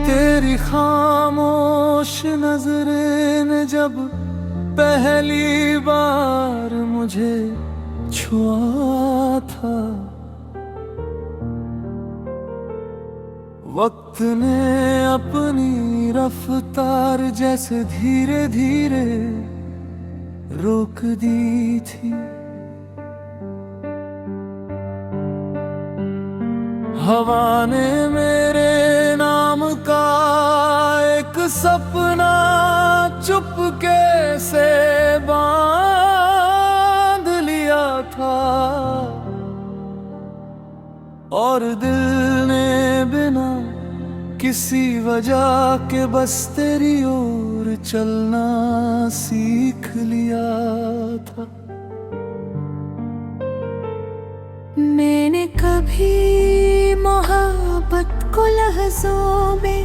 तेरी खामोश नजरें ने जब पहली बार मुझे छुआ था, वक्त ने अपनी रफ्तार जैसे धीरे धीरे रोक दी थी। हवा ने मेरे नाम का एक सपना चुपके से बांध लिया था, और दिल ने बिना किसी वजह के बस तेरी ओर चलना सीख लिया था। मैंने कभी मोहब्बत को लहज़ों में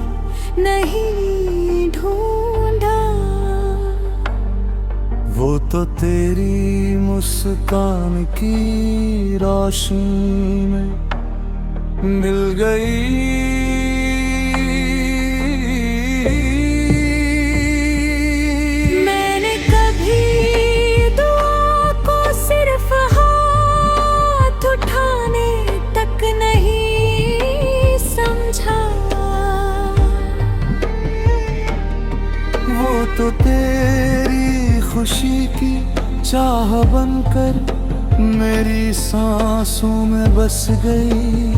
नहीं ढूंढा, वो तो तेरी मुस्कान की रोशनी में मिल गई। मैंने कभी दुआ को सिर्फ हाथ उठाने तक नहीं समझा, वो तो तेरी खुशी की चाह बनकर मेरी सांसों में बस गई।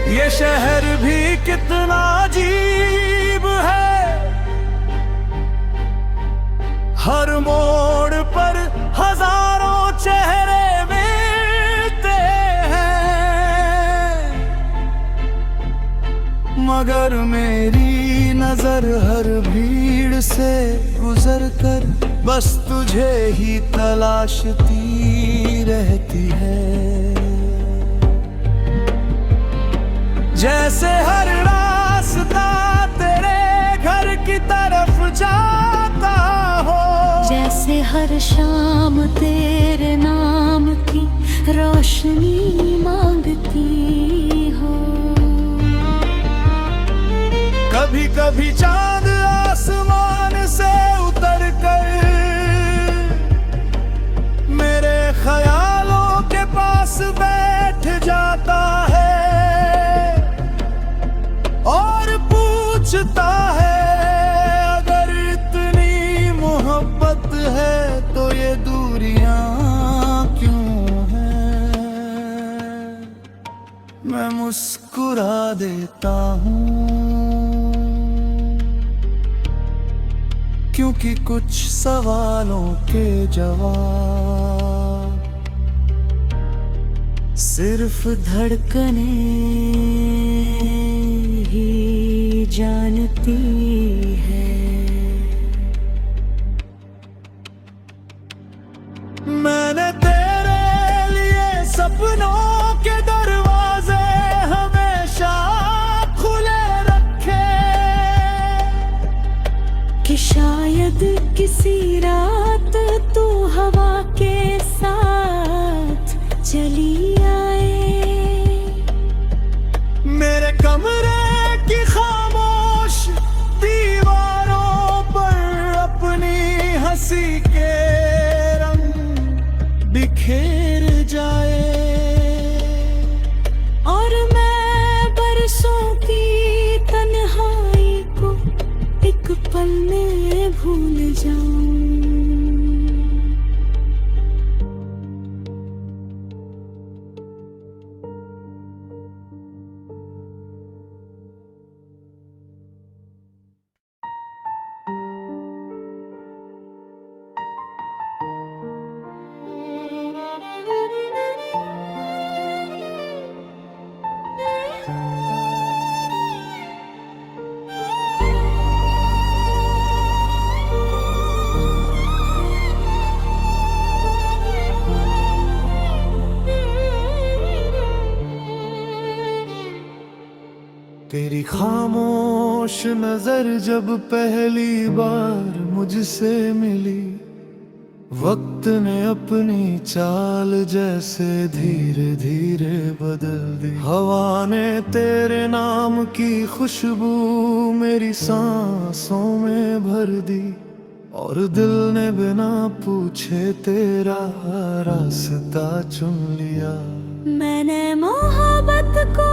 ये शहर भी कितना अजीब है, हर मोड़ पर हजारों चेहरे मिलते हैं, मगर मेरी नजर हर भीड़ से गुजर कर बस तुझे ही तलाशती रहती है। जैसे हर रास्ता तेरे घर की तरफ जाता हो, जैसे हर शाम तेरे नाम की रोशनी मांगती हो। कभी कभी चांद आसमान से उतर कर मेरे ख्यालों के पास बैठ जाता है, और पूछता है अगर इतनी मोहब्बत है तो ये दूरियां क्यों हैं। मैं मुस्कुरा देता हूँ क्योंकि कुछ सवालों के जवाब सिर्फ धड़कने ही जानती है। मैंने तेरे लिए सपनों के दरवाजे हमेशा खुले रखे, कि शायद किसी रात तू हवा के साथ चली आए। मेरे कमरे की खामोश दीवारों पर अपनी हंसी के रंग बिखेर जाए, और मैं बरसों की तन्हाई को एक पल में भूल जाऊं। तेरी खामोश नजर जब पहली बार मुझसे मिली, वक्त ने अपनी चाल जैसे धीरे धीरे बदल दी। हवा ने तेरे नाम की खुशबू मेरी सांसों में भर दी, और दिल ने बिना पूछे तेरा रास्ता चुन लिया। मैंने मोहब्बत को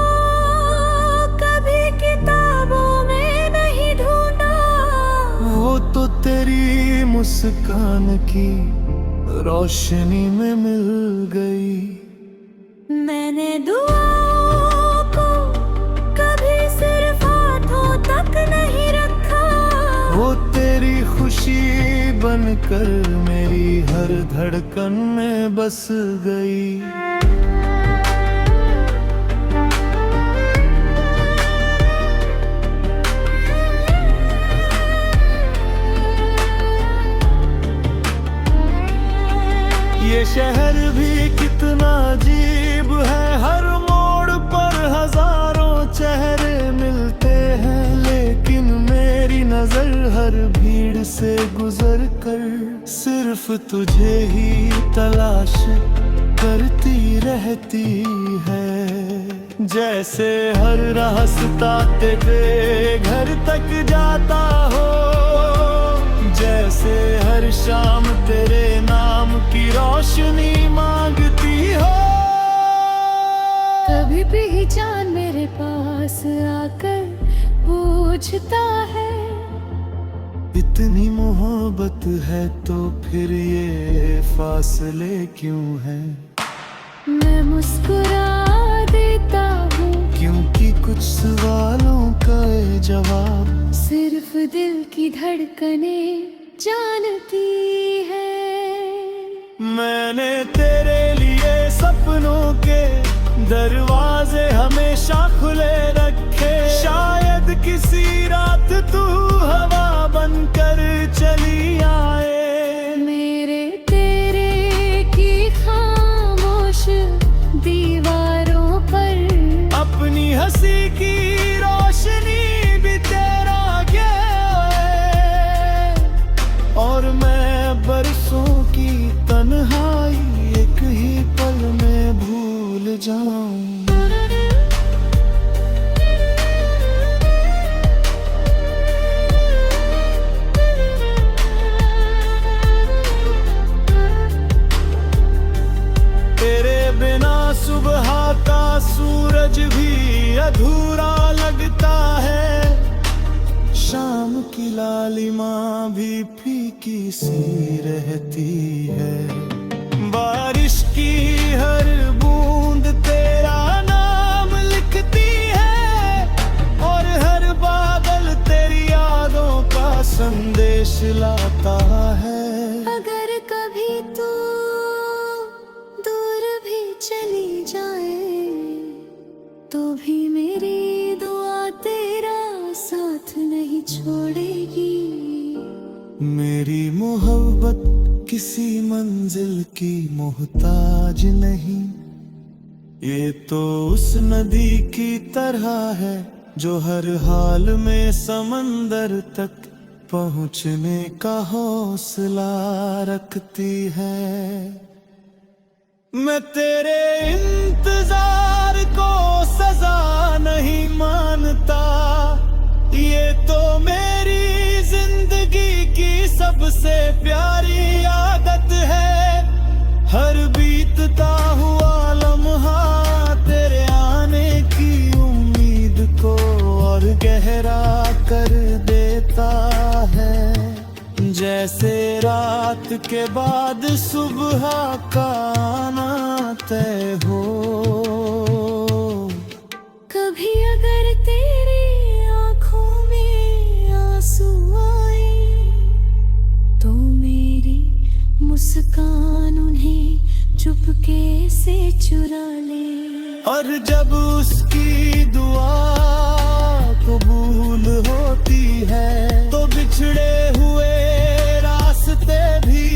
कभी किताबों में नहीं ढूंढा, वो तो तेरी मुस्कान की रोशनी में मिल गई। मैंने दुआओं को कभी सिर्फ हाथों तक नहीं रखा, वो तेरी खुशी बनकर मेरी हर धड़कन में बस गई। ये शहर भी कितना अजीब है, हर मोड़ पर हजारों चेहरे मिलते हैं, लेकिन मेरी नजर हर भीड़ से गुजर कर सिर्फ तुझे ही तलाश करती रहती है। जैसे हर रास्ता तेरे घर तक जाता हो, जैसे हर शाम तेरे नाम की रोशनी मांगती हो। कभी भी जान मेरे पास आकर पूछता है, इतनी मोहब्बत है तो फिर ये फासले क्यों हैं? मैं मुस्कुरा देता हूँ, क्योंकि कुछ सवालों का जवाब सिर्फ दिल की धड़कनें जानती है। मैंने तेरे लिए सपनों के दरवाजे हमेशा खुले रखे, शायद किसी रात तू हवा बनकर चली आए। मेरे तेरे की खामोश दीवारों पर अपनी हंसी की रोशनी भी तेरा है, और मैं बरसों की तन्हाई एक ही पल में भूल जाऊं। तेरे बिना सुबह का सूरज भी अधूरा लगता है, शाम की लालिमा भी फीकी सी रहती है। बारिश की हर बूंद तेरा नाम लिखती है, और हर बादल तेरी यादों का संदेश लाता है। अगर कभी तू दूर भी चली जाए, तो भी मेरी दुआ तेरा साथ नहीं छोड़ेगी। मेरी मोहब्बत किसी मंजिल की मोहताज नहीं, ये तो उस नदी की तरह है जो हर हाल में समंदर तक पहुंचने का हौसला रखती है। मैं तेरे इंतजार को सजा नहीं मानता, ये तो मेरी जिंदगी की सबसे प्यारी आदत है। हर बीतता हुआ लम्हा तेरे आने की उम्मीद को और गहरा कर देता है, जैसे रात के बाद सुबह का आना तय हो। कभी अगर तेरी आंखों में आंसू आए, तो मेरी मुस्कान उन्हें चुपके से चुरा ले। और जब उसकी दुआ कबूल होती है, तो बिछड़े हुए रास्ते भी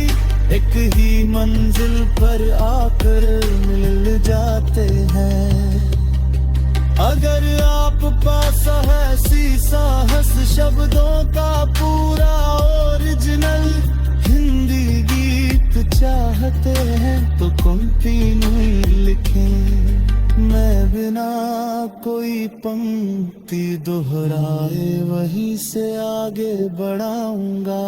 एक ही मंजिल पर आकर मिल जाते हैं। अगर आप पास है शीशा हंस शब्दों का पूरा ओरिजिनल हिंदी गीत चाहते हैं, तो कंटिन्यू लिखें। मैं बिना कोई पंक्ति दोहराए वहीं से आगे बढ़ाऊंगा।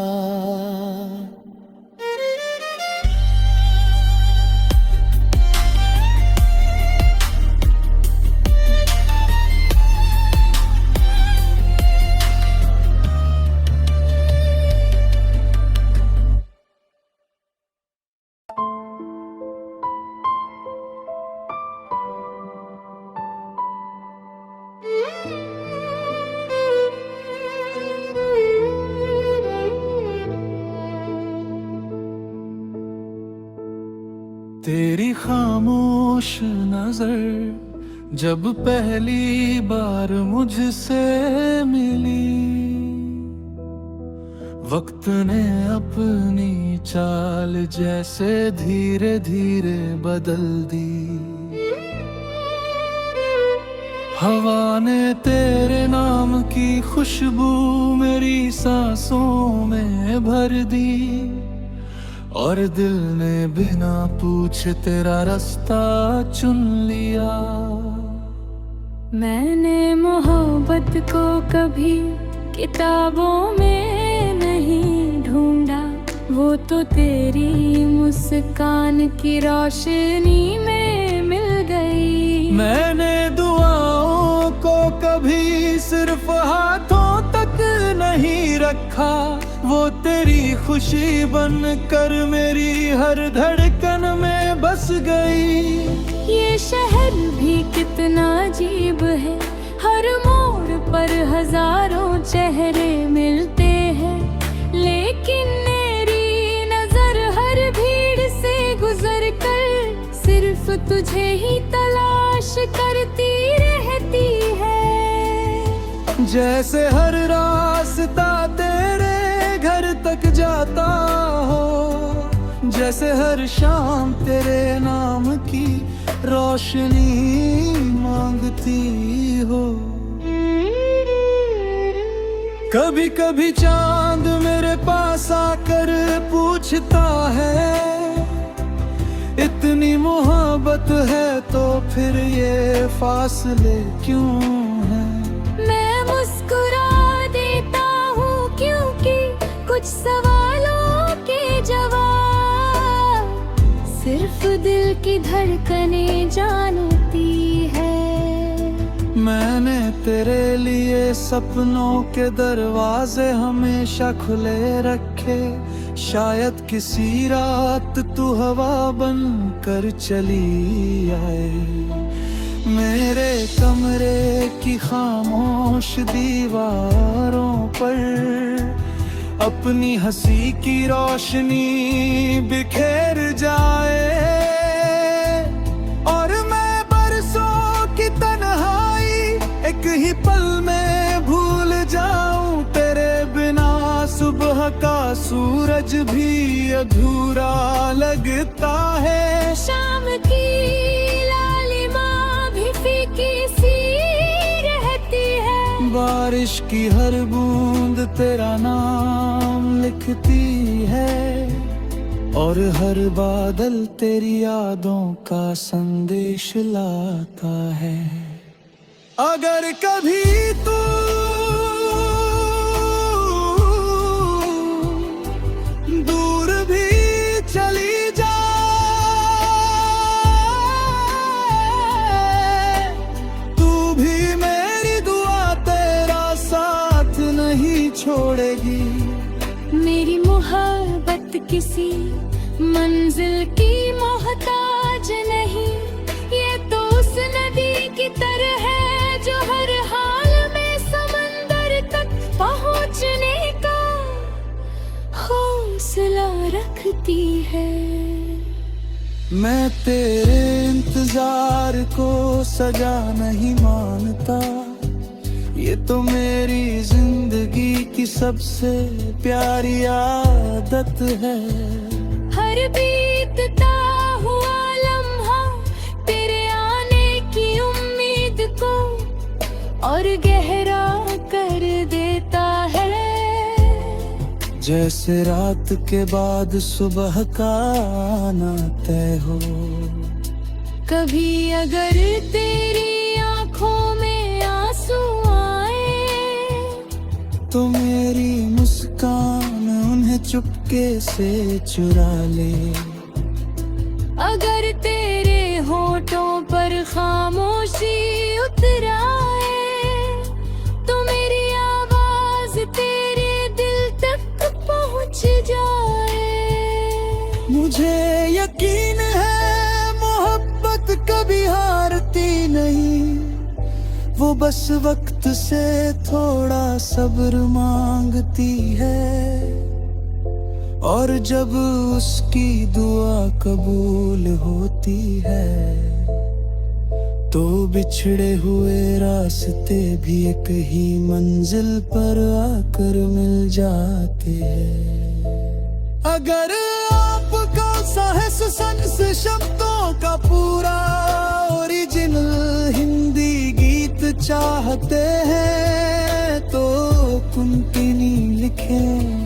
तेरी खामोश नजर जब पहली बार मुझसे मिली, वक्त ने अपनी चाल जैसे धीरे धीरे बदल दी। हवा ने तेरे नाम की खुशबू मेरी सांसों में भर दी, और दिल ने बिना पूछे तेरा रास्ता चुन लिया। मैंने मोहब्बत को कभी किताबों में नहीं ढूंढा, वो तो तेरी मुस्कान की रोशनी में मिल गई। मैंने दुआओं को कभी सिर्फ हाथों तक नहीं रखा, वो तेरी खुशी बन कर मेरी हर धड़कन में बस गई। ये शहर भी कितना अजीब है, हर मोड़ पर हजारों चेहरे मिलते हैं, लेकिन मेरी नजर हर भीड़ से गुजर कर सिर्फ तुझे ही तलाश करती रहती है। जैसे हर रास्ता तेरे घर तक जाता हो, जैसे हर शाम तेरे नाम की रोशनी मांगती हो। कभी कभी चांद मेरे पास आकर पूछता है, इतनी मोहब्बत है तो फिर ये फासले क्यों हैं? मैं मुस्कुरा देता हूँ क्योंकि कुछ सवालों के जवाब सिर्फ दिल की धड़कनें जानती है। मैंने तेरे लिए सपनों के दरवाजे हमेशा खुले रखे, शायद किसी रात तू हवा बन कर चली आए। मेरे कमरे की खामोश दीवारों पर अपनी हंसी की रोशनी बिखेर जाए, और मैं बरसों की तन्हाई एक ही पल में भूल जाऊं। तेरे बिना सुबह का सूरज भी अधूरा लगता है, शाम की लालिमा भी फीकी सी रहती है। बारिश की हर बूंद तेरा नाम लिखती है, और हर बादल तेरी यादों का संदेश लाता है। अगर कभी तू दूर भी चली छोड़ेगी। मेरी मोहब्बत किसी मंजिल की मोहताज नहीं, ये तो उस नदी की तरह है जो हर हाल में समंदर तक पहुंचने का हौसला रखती है। मैं तेरे इंतजार को सजा नहीं मानता, ये तो मेरी जिंदगी की सबसे प्यारी आदत है। हर बीतता हुआ लम्हा तेरे आने की उम्मीद को और गहरा कर देता है। जैसे रात के बाद सुबह का आना तय हो। कभी अगर तेरी चुपके से चुरा ले। अगर तेरे होठों पर खामोशी उतर आए तो मेरी आवाज तेरे दिल तक पहुंच जाए। मुझे यकीन है मोहब्बत कभी हारती नहीं, वो बस वक्त से थोड़ा सब्र मांगती है। और जब उसकी दुआ कबूल होती है तो बिछड़े हुए रास्ते भी एक ही मंजिल पर आकर मिल जाते हैं। अगर आपका साहस संस शब्दों का पूरा ओरिजिनल हिंदी गीत चाहते हैं तो कुंतनी लिखें।